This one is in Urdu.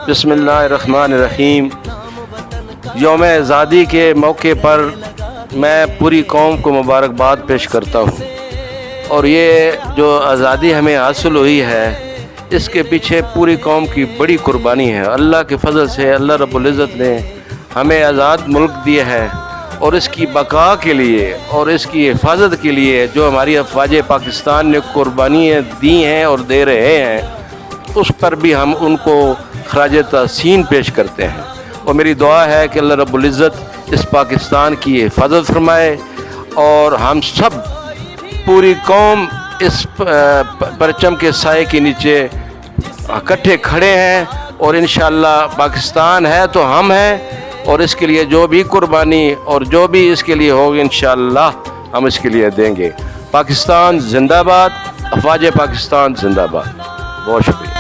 بسم اللہ الرحمن الرحیم۔ یوم آزادی کے موقع پر میں پوری قوم کو مبارکباد پیش کرتا ہوں، اور یہ جو آزادی ہمیں حاصل ہوئی ہے اس کے پیچھے پوری قوم کی بڑی قربانی ہے۔ اللہ کے فضل سے اللہ رب العزت نے ہمیں آزاد ملک دیا ہے، اور اس کی بقا کے لیے اور اس کی حفاظت کے لیے جو ہماری افواج پاکستان نے قربانیاں دی ہیں اور دے رہے ہیں، اس پر بھی ہم ان کو خراج تحسین پیش کرتے ہیں۔ اور میری دعا ہے کہ اللہ رب العزت اس پاکستان کی حفاظت فرمائے، اور ہم سب پوری قوم اس پرچم کے سائے کے نیچے اکٹھے کھڑے ہیں، اور انشاءاللہ پاکستان ہے تو ہم ہیں، اور اس کے لیے جو بھی قربانی اور جو بھی اس کے لیے ہوگی انشاءاللہ ہم اس کے لیے دیں گے۔ پاکستان زندہ باد، افواج پاکستان زندہ باد۔ بہت شکریہ۔